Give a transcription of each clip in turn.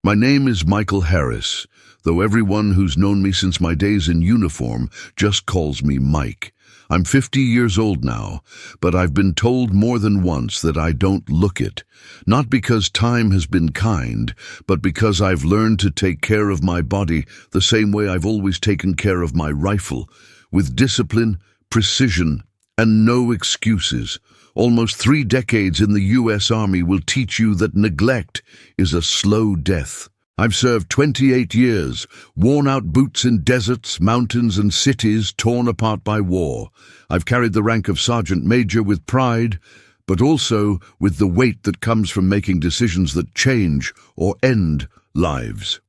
My name is Michael Harris, though everyone who's known me since my days in uniform just calls me Mike. I'm 50 years old now, but I've been told more than once that I don't look it. Not because time has been kind, but because I've learned to take care of my body the same way I've always taken care of my rifle, with discipline, precision, and no excuses. Almost 3 decades in the U.S. Army will teach you that neglect is a slow death. I've served 28 years, worn out boots in deserts, mountains, and cities torn apart by war. I've carried the rank of Sergeant Major with pride, but also with the weight that comes from making decisions that change or end lives.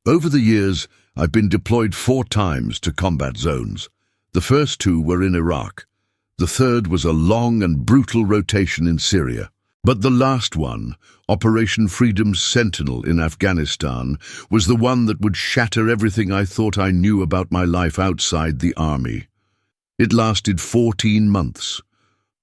Over the years, I've been deployed 4 times to combat zones. The first 2 were in Iraq. The third was a long and brutal rotation in Syria. But the last one, Operation Freedom's Sentinel in Afghanistan, was the one that would shatter everything I thought I knew about my life outside the army. It lasted 14 months.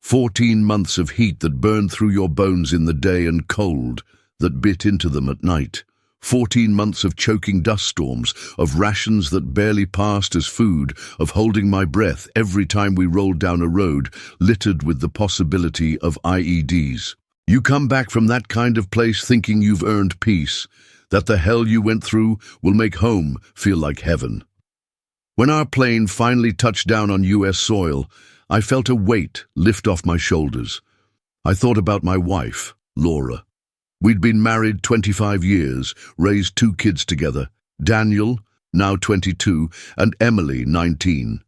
14 months of heat that burned through your bones in the day and cold that bit into them at night. 14 months of choking dust storms, of rations that barely passed as food, of holding my breath every time we rolled down a road littered with the possibility of IEDs. You come back from that kind of place thinking you've earned peace, that the hell you went through will make home feel like heaven. When our plane finally touched down on U.S. soil, I felt a weight lift off my shoulders. I thought about my wife, Laura. We'd been married 25 years, raised 2 kids together, Daniel, now 22, and Emily, 19.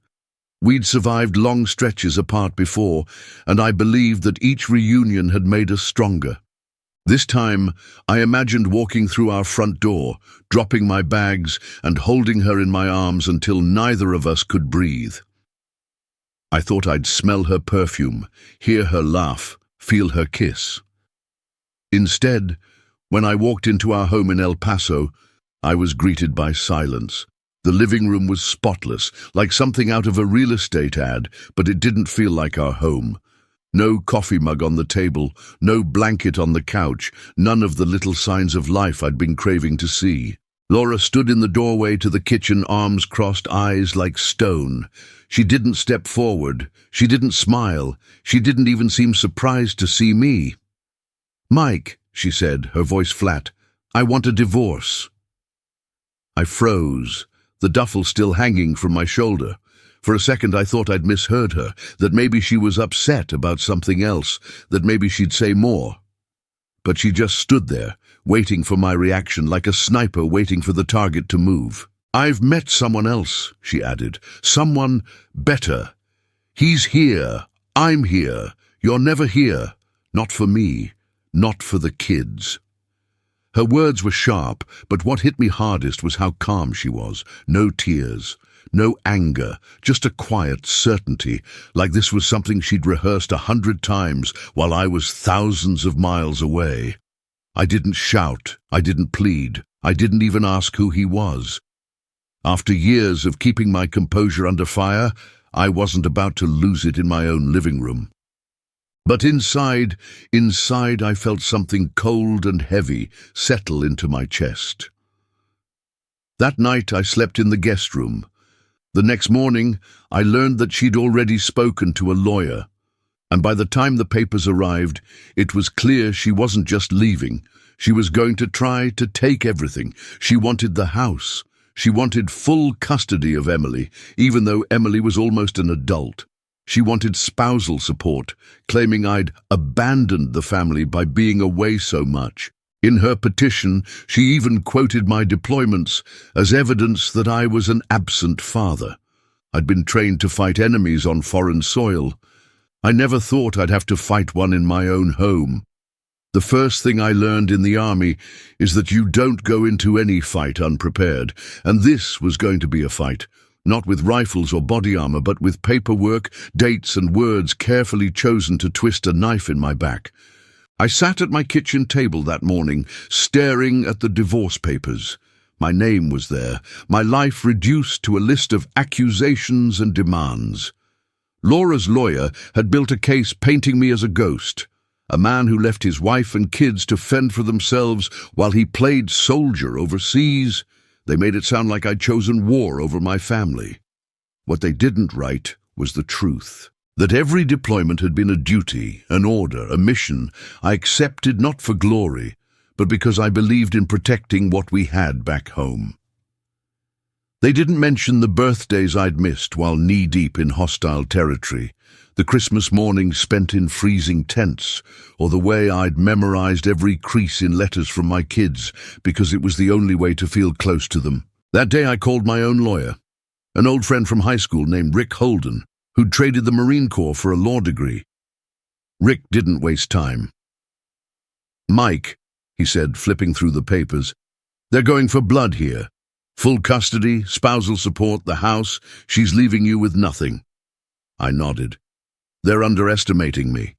We'd survived long stretches apart before, and I believed that each reunion had made us stronger. This time, I imagined walking through our front door, dropping my bags and holding her in my arms until neither of us could breathe. I thought I'd smell her perfume, hear her laugh, feel her kiss. Instead, when I walked into our home in El Paso, I was greeted by silence. The living room was spotless, like something out of a real estate ad, but it didn't feel like our home. No coffee mug on the table, no blanket on the couch, none of the little signs of life I'd been craving to see. Laura stood in the doorway to the kitchen, arms crossed, eyes like stone. She didn't step forward. She didn't smile. She didn't even seem surprised to see me. "Mike," she said, her voice flat, "I want a divorce." I froze, the duffel still hanging from my shoulder. For a second I thought I'd misheard her, that maybe she was upset about something else, that maybe she'd say more. But she just stood there, waiting for my reaction, like a sniper waiting for the target to move. "I've met someone else," she added. "Someone better. He's here. I'm here. You're never here. Not for me. Not for the kids." Her words were sharp, but what hit me hardest was how calm she was. No tears, no anger, just a quiet certainty, like this was something she'd rehearsed 100 times while I was thousands of miles away. I didn't shout, I didn't plead, I didn't even ask who he was. After years of keeping my composure under fire, I wasn't about to lose it in my own living room. But inside I felt something cold and heavy settle into my chest. That night I slept in the guest room. The next morning I learned that she'd already spoken to a lawyer, and by the time the papers arrived, it was clear she wasn't just leaving. She was going to try to take everything. She wanted the house. She wanted full custody of Emily, even though Emily was almost an adult. She wanted spousal support, claiming I'd abandoned the family by being away so much. In her petition, she even quoted my deployments as evidence that I was an absent father. I'd been trained to fight enemies on foreign soil. I never thought I'd have to fight one in my own home. The first thing I learned in the army is that you don't go into any fight unprepared, and this was going to be a fight. Not with rifles or body armor, but with paperwork, dates and words carefully chosen to twist a knife in my back. I sat at my kitchen table that morning, staring at the divorce papers. My name was there, my life reduced to a list of accusations and demands. Laura's lawyer had built a case painting me as a ghost A man who left his wife and kids to fend for themselves while he played soldier overseas. They made it sound like I'd chosen war over my family. What they didn't write was the truth. That every deployment had been a duty, an order, a mission I accepted not for glory, but because I believed in protecting what we had back home. They didn't mention the birthdays I'd missed while knee-deep in hostile territory, the Christmas mornings spent in freezing tents, or the way I'd memorized every crease in letters from my kids because it was the only way to feel close to them. That day I called my own lawyer, an old friend from high school named Rick Holden, who'd traded the Marine Corps for a law degree. Rick didn't waste time. "Mike," he said, flipping through the papers, "they're going for blood here. Full custody, spousal support, the house. She's leaving you with nothing." I nodded. "They're underestimating me."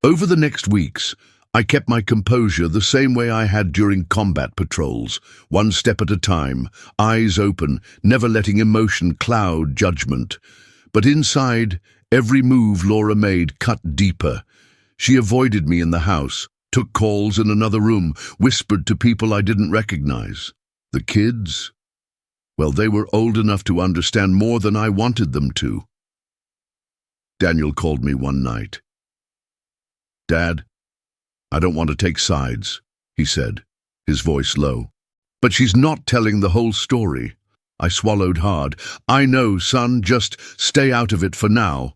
Over the next weeks, I kept my composure the same way I had during combat patrols, one step at a time, eyes open, never letting emotion cloud judgment. But inside, every move Laura made cut deeper. She avoided me in the house, took calls in another room, whispered to people I didn't recognize. The kids? Well, they were old enough to understand more than I wanted them to. Daniel called me one night. "Dad, I don't want to take sides," he said, his voice low. "But she's not telling the whole story." I swallowed hard. "I know, son, just stay out of it for now."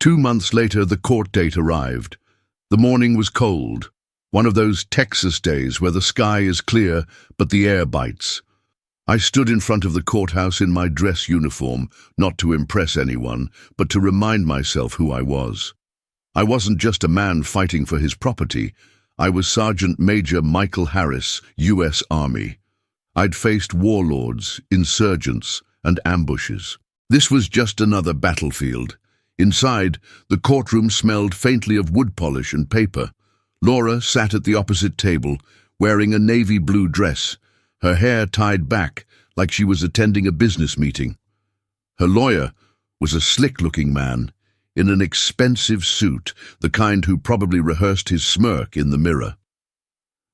2 months later, the court date arrived. The morning was cold, one of those Texas days where the sky is clear but the air bites. I stood in front of the courthouse in my dress uniform, not to impress anyone, but to remind myself who I was. I wasn't just a man fighting for his property. I was Sergeant Major Michael Harris, U.S. Army. I'd faced warlords, insurgents, and ambushes. This was just another battlefield. Inside, the courtroom smelled faintly of wood polish and paper. Laura sat at the opposite table, wearing a navy blue dress, her hair tied back like she was attending a business meeting. Her lawyer was a slick-looking man in an expensive suit, the kind who probably rehearsed his smirk in the mirror.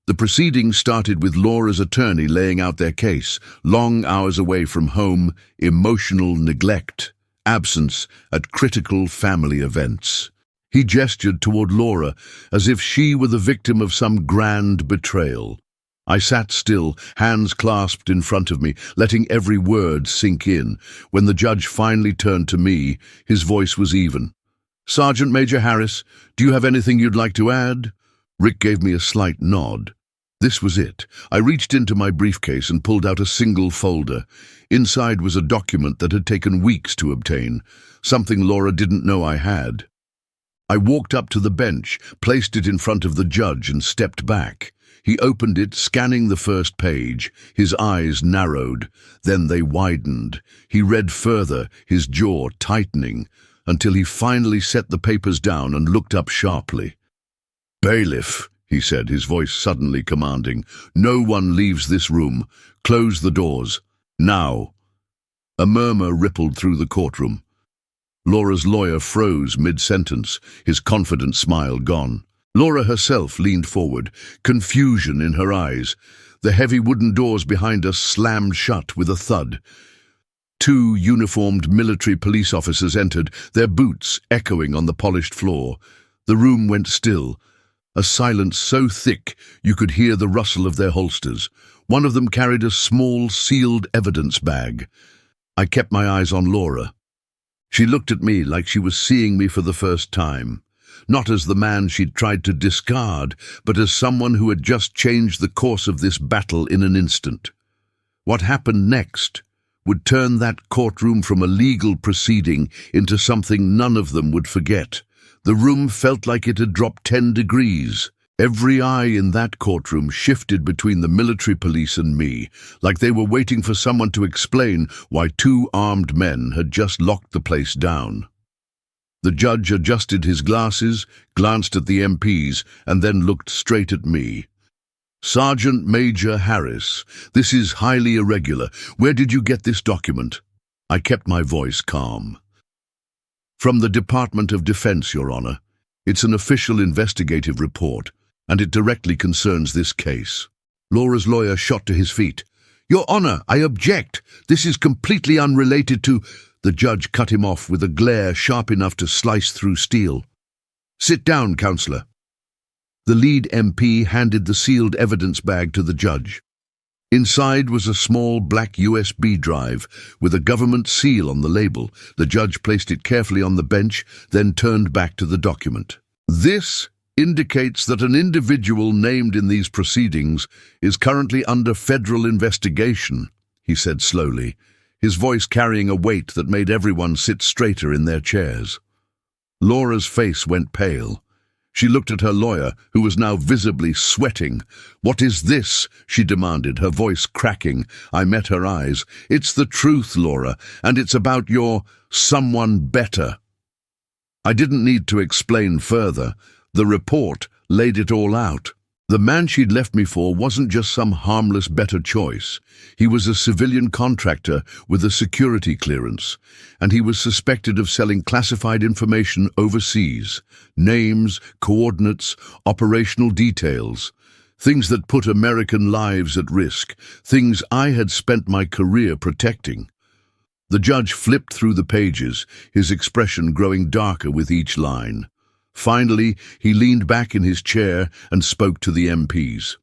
The proceedings started with Laura's attorney laying out their case, long hours away from home, emotional neglect, absence at critical family events. He gestured toward Laura as if she were the victim of some grand betrayal. I sat still, hands clasped in front of me, letting every word sink in. When the judge finally turned to me, his voice was even. "Sergeant Major Harris, do you have anything you'd like to add?" Rick gave me a slight nod. This was it. I reached into my briefcase and pulled out a single folder. Inside was a document that had taken weeks to obtain, something Laura didn't know I had. I walked up to the bench, placed it in front of the judge, and stepped back. He opened it, scanning the first page. His eyes narrowed, then they widened. He read further, his jaw tightening, until he finally set the papers down and looked up sharply. "Bailiff," he said, his voice suddenly commanding, "no one leaves this room. Close the doors. Now." A murmur rippled through the courtroom. Laura's lawyer froze mid-sentence, his confident smile gone. Laura herself leaned forward, confusion in her eyes. The heavy wooden doors behind us slammed shut with a thud. 2 uniformed military police officers entered, their boots echoing on the polished floor. The room went still, a silence so thick you could hear the rustle of their holsters. One of them carried a small, sealed evidence bag. I kept my eyes on Laura. She looked at me like she was seeing me for the first time. Not as the man she'd tried to discard, but as someone who had just changed the course of this battle in an instant. What happened next would turn that courtroom from a legal proceeding into something none of them would forget. The room felt like it had dropped 10 degrees. Every eye in that courtroom shifted between the military police and me, like they were waiting for someone to explain why 2 armed men had just locked the place down. The judge adjusted his glasses, glanced at the MPs, and then looked straight at me. "Sergeant Major Harris, this is highly irregular. Where did you get this document?" I kept my voice calm. "From the Department of Defense, Your Honor. It's an official investigative report, and it directly concerns this case." Laura's lawyer shot to his feet. "Your Honor, I object. This is completely unrelated to—" The judge cut him off with a glare sharp enough to slice through steel. "Sit down, Counselor." The lead MP handed the sealed evidence bag to the judge. Inside was a small black USB drive with a government seal on the label. The judge placed it carefully on the bench, then turned back to the document. "This indicates that an individual named in these proceedings is currently under federal investigation," he said slowly, his voice carrying a weight that made everyone sit straighter in their chairs. Laura's face went pale. She looked at her lawyer, who was now visibly sweating. "What is this?" she demanded, her voice cracking. I met her eyes. "It's the truth, Laura, and it's about your someone better." I didn't need to explain further. The report laid it all out. The man she'd left me for wasn't just some harmless better choice. He was a civilian contractor with a security clearance, and he was suspected of selling classified information overseas. Names, coordinates, operational details. Things that put American lives at risk. Things I had spent my career protecting. The judge flipped through the pages, his expression growing darker with each line. Finally, he leaned back in his chair and spoke to the MPs.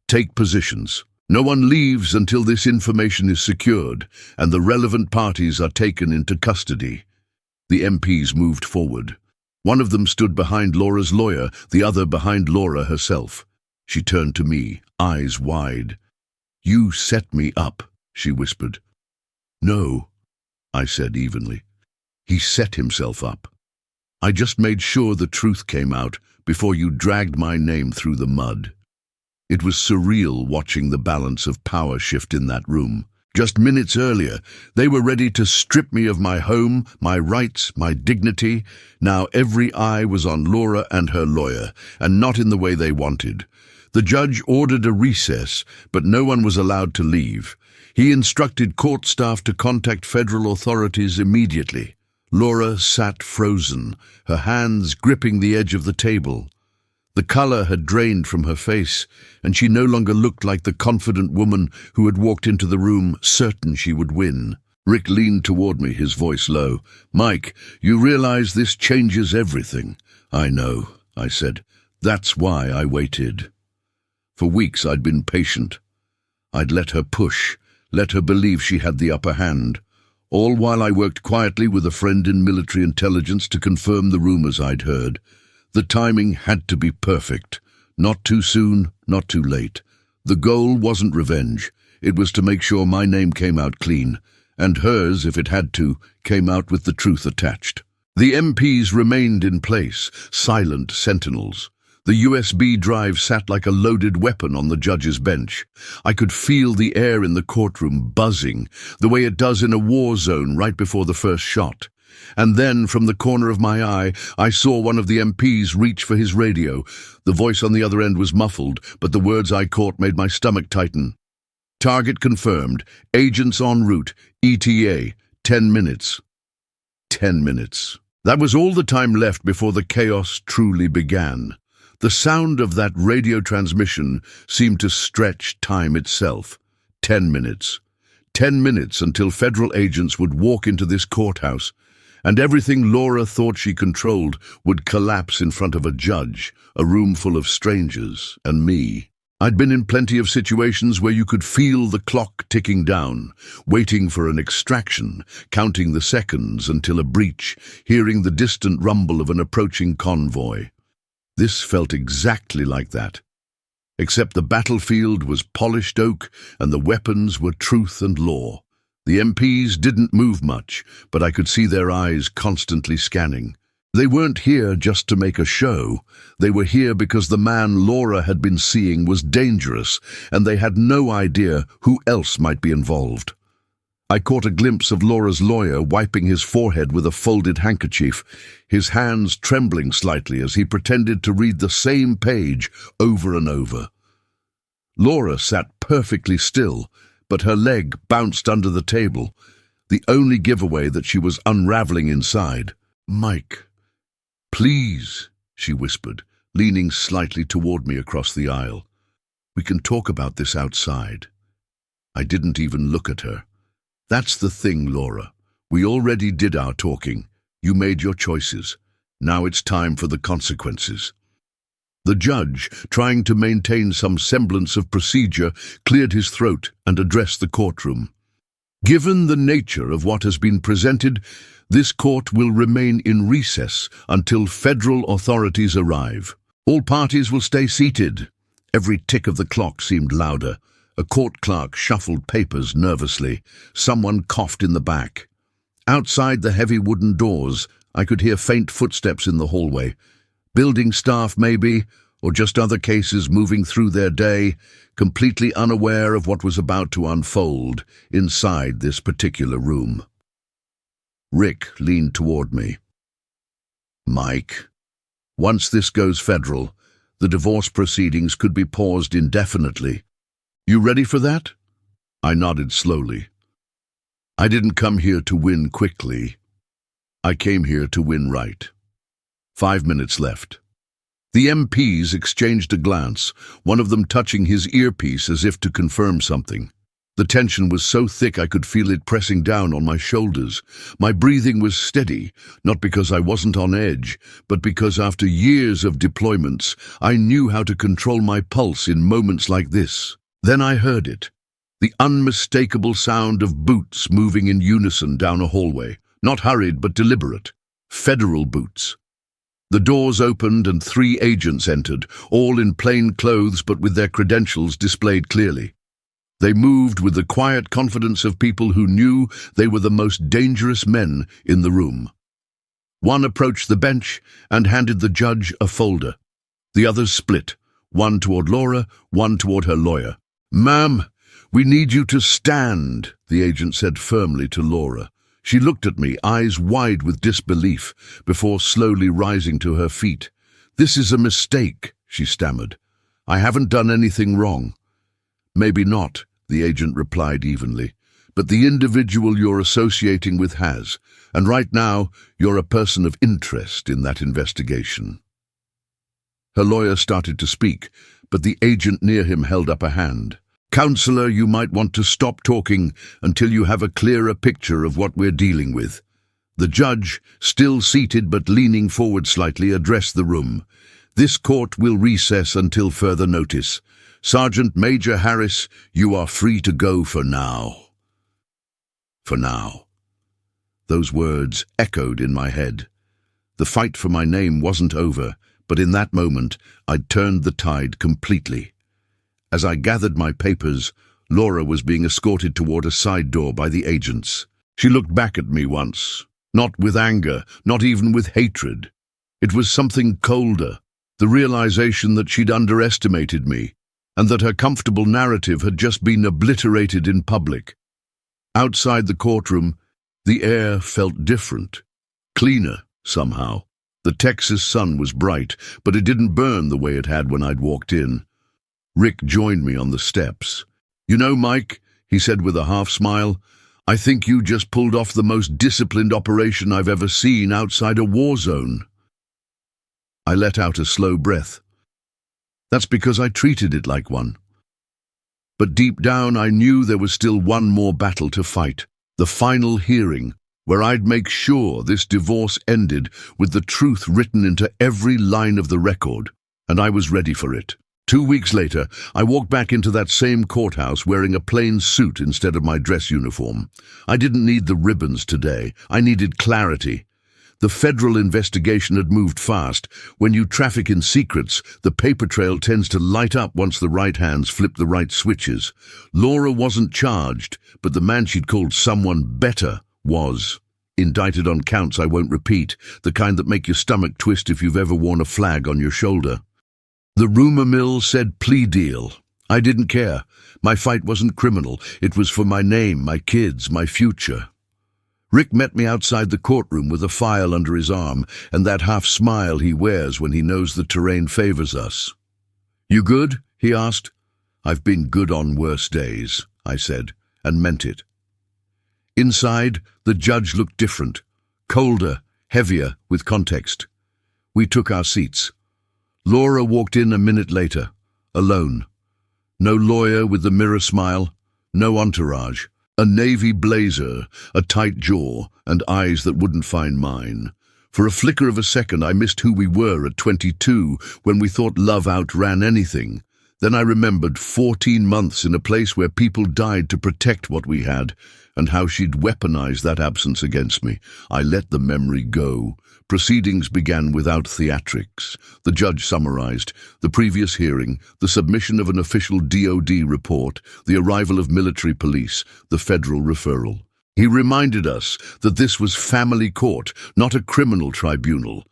"Take positions. No one leaves until this information is secured and the relevant parties are taken into custody." The MPs moved forward. One of them stood behind Laura's lawyer, the other behind Laura herself. She turned to me, eyes wide. "You set me up," she whispered. "No," I said evenly. "He set himself up. I just made sure the truth came out before you dragged my name through the mud." It was surreal watching the balance of power shift in that room. Just minutes earlier, they were ready to strip me of my home, my rights, my dignity. Now every eye was on Laura and her lawyer, and not in the way they wanted. The judge ordered a recess, but no one was allowed to leave. He instructed court staff to contact federal authorities immediately. Laura sat frozen, her hands gripping the edge of the table. The color had drained from her face, and she no longer looked like the confident woman who had walked into the room certain she would win. Rick leaned toward me, his voice low. "Mike, you realize this changes everything." "I know," I said. "That's why I waited." For weeks I'd been patient. I'd let her push, let her believe she had the upper hand. All while I worked quietly with a friend in military intelligence to confirm the rumors I'd heard. The timing had to be perfect. Not too soon, not too late. The goal wasn't revenge. It was to make sure my name came out clean, and hers, if it had to, came out with the truth attached. The MPs remained in place, silent sentinels. The USB drive sat like a loaded weapon on the judge's bench. I could feel the air in the courtroom buzzing, the way it does in a war zone right before the first shot. And then, from the corner of my eye, I saw one of the MPs reach for his radio. The voice on the other end was muffled, but the words I caught made my stomach tighten. "Target confirmed. Agents en route. ETA. 10 minutes. 10 minutes. That was all the time left before the chaos truly began. The sound of that radio transmission seemed to stretch time itself. 10 minutes. 10 minutes until federal agents would walk into this courthouse, and everything Laura thought she controlled would collapse in front of a judge, a room full of strangers, and me. I'd been in plenty of situations where you could feel the clock ticking down, waiting for an extraction, counting the seconds until a breach, hearing the distant rumble of an approaching convoy. This felt exactly like that, except the battlefield was polished oak and the weapons were truth and law. The MPs didn't move much, but I could see their eyes constantly scanning. They weren't here just to make a show. They were here because the man Laura had been seeing was dangerous, and they had no idea who else might be involved. I caught a glimpse of Laura's lawyer wiping his forehead with a folded handkerchief, his hands trembling slightly as he pretended to read the same page over and over. Laura sat perfectly still, but her leg bounced under the table, the only giveaway that she was unraveling inside. "Mike, Please, she whispered, leaning slightly toward me across the aisle. We can talk about this outside. I didn't even look at her. That's the thing, Laura. We already did our talking. You made your choices. Now it's time for the consequences. The judge, trying to maintain some semblance of procedure, cleared his throat and addressed the courtroom. Given the nature of what has been presented, this court will remain in recess until federal authorities arrive. All parties will stay seated. Every tick of the clock seemed louder. A court clerk shuffled papers nervously. Someone coughed in the back. Outside the heavy wooden doors, I could hear faint footsteps in the hallway. Building staff, maybe, or just other cases moving through their day, completely unaware of what was about to unfold inside this particular room. Rick leaned toward me. Mike, once this goes federal, the divorce proceedings could be paused indefinitely. You ready for that? I nodded slowly. I didn't come here to win quickly. I came here to win right. 5 minutes left. The MPs exchanged a glance, one of them touching his earpiece as if to confirm something. The tension was so thick I could feel it pressing down on my shoulders. My breathing was steady, not because I wasn't on edge, but because after years of deployments, I knew how to control my pulse in moments like this. Then I heard it, the unmistakable sound of boots moving in unison down a hallway, not hurried but deliberate. Federal boots. The doors opened and 3 agents entered, all in plain clothes but with their credentials displayed clearly. They moved with the quiet confidence of people who knew they were the most dangerous men in the room. One approached the bench and handed the judge a folder. The others split, one toward Laura, one toward her lawyer. "Ma'am, we need you to stand," the agent said firmly to Laura. She looked at me, eyes wide with disbelief, before slowly rising to her feet. "This is a mistake," she stammered. "I haven't done anything wrong." "Maybe not," the agent replied evenly, "but the individual you're associating with has, and right now you're a person of interest in that investigation." Her lawyer started to speak, but the agent near him held up a hand. "Counselor, you might want to stop talking until you have a clearer picture of what we're dealing with." The judge, still seated but leaning forward slightly, addressed the room. "This court will recess until further notice. Sergeant Major Harris, you are free to go for now." For now. Those words echoed in my head. The fight for my name wasn't over, but in that moment I'd turned the tide completely. As I gathered my papers, Laura was being escorted toward a side door by the agents. She looked back at me once, not with anger, not even with hatred. It was something colder, the realization that she'd underestimated me, and that her comfortable narrative had just been obliterated in public. Outside the courtroom, the air felt different, cleaner somehow. The Texas sun was bright, but it didn't burn the way it had when I'd walked in. Rick joined me on the steps. "You know, Mike," he said with a half-smile, "I think you just pulled off the most disciplined operation I've ever seen outside a war zone." I let out a slow breath. That's because I treated it like one. But deep down I knew there was still one more battle to fight, the final hearing, where I'd make sure this divorce ended with the truth written into every line of the record, and I was ready for it. 2 weeks later, I walked back into that same courthouse wearing a plain suit instead of my dress uniform. I didn't need the ribbons today. I needed clarity. The federal investigation had moved fast. When you traffic in secrets, the paper trail tends to light up once the right hands flip the right switches. Laura wasn't charged, but the man she'd called someone better was. Indicted on counts I won't repeat, the kind that make your stomach twist if you've ever worn a flag on your shoulder. The rumor mill said plea deal. I didn't care. My fight wasn't criminal. It was for my name, my kids, my future. Rick met me outside the courtroom with a file under his arm and that half-smile he wears when he knows the terrain favors us. "You good?" he asked. "I've been good on worse days," I said, and meant it. Inside, the judge looked different, colder, heavier, with context. We took our seats. Laura walked in a minute later, alone. No lawyer with the mirror smile, no entourage. A navy blazer, a tight jaw, and eyes that wouldn't find mine. For a flicker of a second, I missed who we were at 22, when we thought love outran anything. Then I remembered 14 months in a place where people died to protect what we had, and how she'd weaponized that absence against me. I let the memory go. Proceedings began without theatrics. The judge summarized the previous hearing, the submission of an official DOD report, the arrival of military police, the federal referral. He reminded us that this was family court, not a criminal tribunal,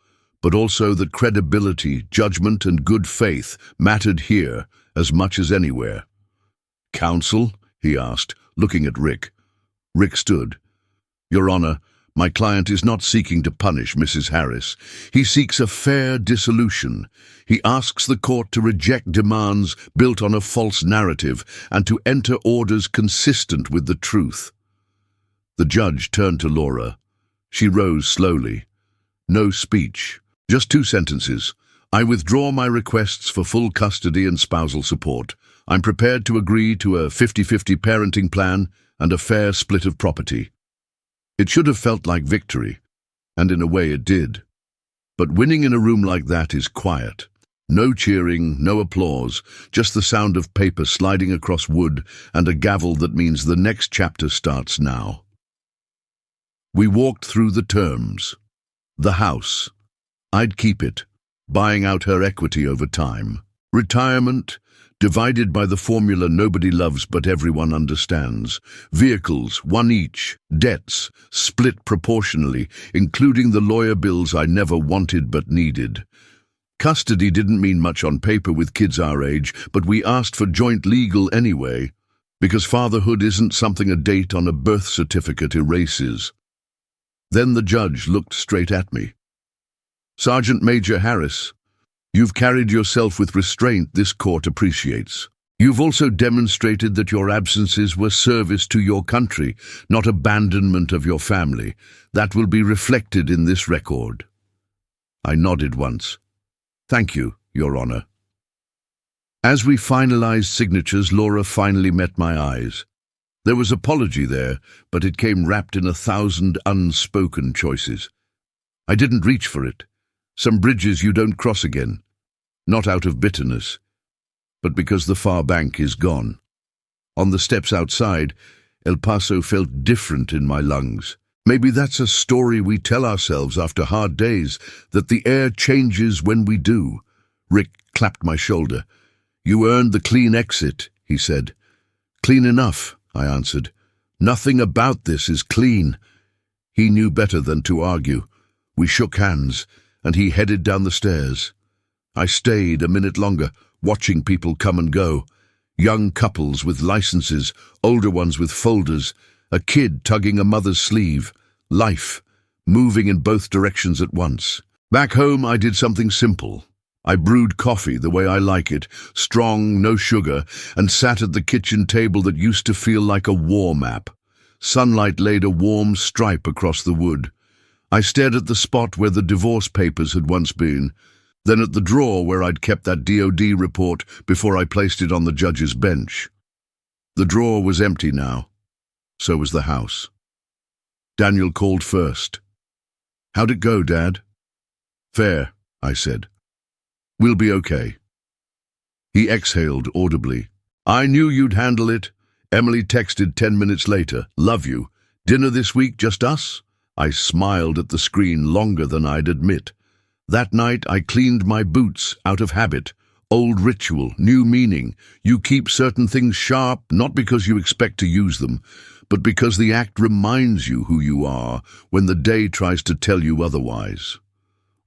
but also that credibility, judgment, and good faith mattered here as much as anywhere. "Counsel?" he asked, looking at Rick. Rick stood. "Your Honor, my client is not seeking to punish Mrs. Harris. He seeks a fair dissolution. He asks the court to reject demands built on a false narrative and to enter orders consistent with the truth." The judge turned to Laura. She rose slowly. No speech, just 2 sentences. "I withdraw my requests for full custody and spousal support. I'm prepared to agree to a 50-50 parenting plan and a fair split of property." It should have felt like victory, and in a way it did. But winning in a room like that is quiet. No cheering, no applause, just the sound of paper sliding across wood and a gavel that means the next chapter starts now. We walked through the terms. The house. I'd keep it, buying out her equity over time. Retirement, divided by the formula nobody loves but everyone understands. Vehicles, 1 each. Debts, split proportionally, including the lawyer bills I never wanted but needed. Custody didn't mean much on paper with kids our age, but we asked for joint legal anyway, because fatherhood isn't something a date on a birth certificate erases. Then the judge looked straight at me. "Sergeant Major Harris, you've carried yourself with restraint this court appreciates. You've also demonstrated that your absences were service to your country, not abandonment of your family. That will be reflected in this record." I nodded once. "Thank you, Your Honor." As we finalized signatures, Laura finally met my eyes. There was apology there, but it came wrapped in 1,000 unspoken choices. I didn't reach for it. Some bridges you don't cross again. Not out of bitterness, but because the far bank is gone. On the steps outside, El Paso felt different in my lungs. Maybe that's a story we tell ourselves after hard days, that the air changes when we do. Rick clapped my shoulder. "You earned the clean exit," he said. "Clean enough," I answered. "Nothing about this is clean." He knew better than to argue. We shook hands, and he headed down the stairs. I stayed a minute longer, watching people come and go. Young couples with licenses, older ones with folders, a kid tugging a mother's sleeve. Life, moving in both directions at once. Back home, I did something simple. I brewed coffee the way I like it, strong, no sugar, and sat at the kitchen table that used to feel like a war map. Sunlight laid a warm stripe across the wood. I stared at the spot where the divorce papers had once been, then at the drawer where I'd kept that DOD report before I placed it on the judge's bench. The drawer was empty now. So was the house. Daniel called first. "How'd it go, Dad?" "Fair," I said. "We'll be okay." He exhaled audibly. "I knew you'd handle it." Emily texted 10 minutes later. "Love you. Dinner this week, just us?" I smiled at the screen longer than I'd admit. That night I cleaned my boots out of habit. Old ritual, new meaning. You keep certain things sharp, not because you expect to use them, but because the act reminds you who you are when the day tries to tell you otherwise.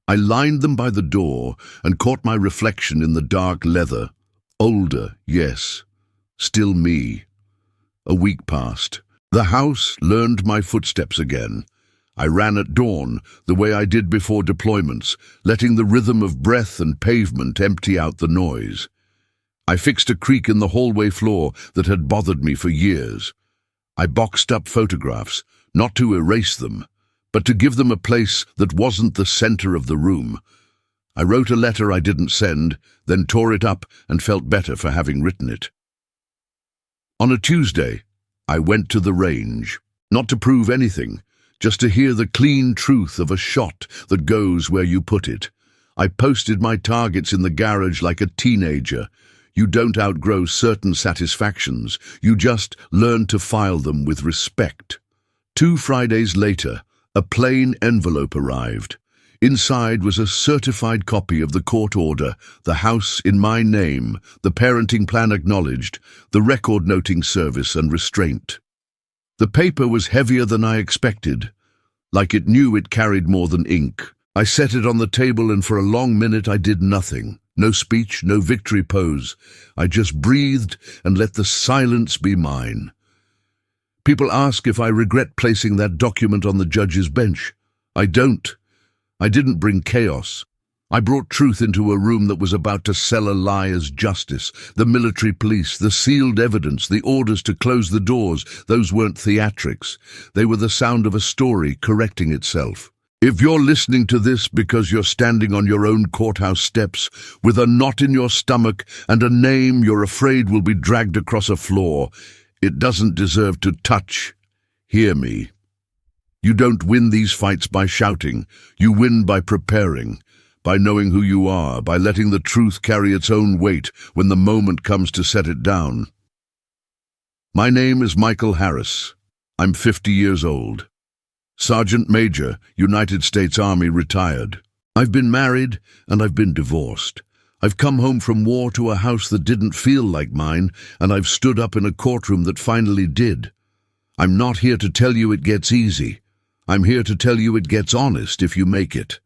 I lined them by the door and caught my reflection in the dark leather. Older, yes. Still me. A week passed. The house learned my footsteps again. I ran at dawn, the way I did before deployments, letting the rhythm of breath and pavement empty out the noise. I fixed a creak in the hallway floor that had bothered me for years. I boxed up photographs, not to erase them, but to give them a place that wasn't the center of the room. I wrote a letter I didn't send, then tore it up and felt better for having written it. On a Tuesday, I went to the range, not to prove anything, just to hear the clean truth of a shot that goes where you put it. I posted my targets in the garage like a teenager. You don't outgrow certain satisfactions, you just learn to file them with respect. 2 Fridays later, a plain envelope arrived. Inside was a certified copy of the court order, the house in my name, the parenting plan acknowledged, the record noting service and restraint. The paper was heavier than I expected, like it knew it carried more than ink. I set it on the table and for a long minute I did nothing. No speech, no victory pose. I just breathed and let the silence be mine. People ask if I regret placing that document on the judge's bench. I don't. I didn't bring chaos. I brought truth into a room that was about to sell a lie as justice. The military police, the sealed evidence, the orders to close the doors, those weren't theatrics. They were the sound of a story correcting itself. If you're listening to this because you're standing on your own courthouse steps with a knot in your stomach and a name you're afraid will be dragged across a floor, it doesn't deserve to touch. Hear me. You don't win these fights by shouting. You win by preparing, by knowing who you are, by letting the truth carry its own weight when the moment comes to set it down. My name is Michael Harris. I'm 50 years old. Sergeant Major, United States Army, retired. I've been married and I've been divorced. I've come home from war to a house that didn't feel like mine, and I've stood up in a courtroom that finally did. I'm not here to tell you it gets easy. I'm here to tell you it gets honest if you make it.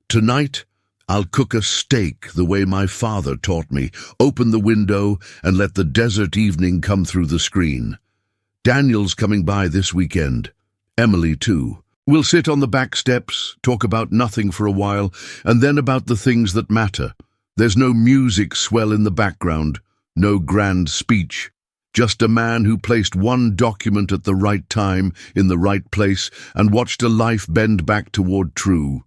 Tonight, I'll cook a steak the way my father taught me. Open the window and let the desert evening come through the screen. Daniel's coming by this weekend. Emily, too. We'll sit on the back steps, talk about nothing for a while, and then about the things that matter. There's no music swell in the background, no grand speech. Just a man who placed one document at the right time, in the right place, and watched a life bend back toward true.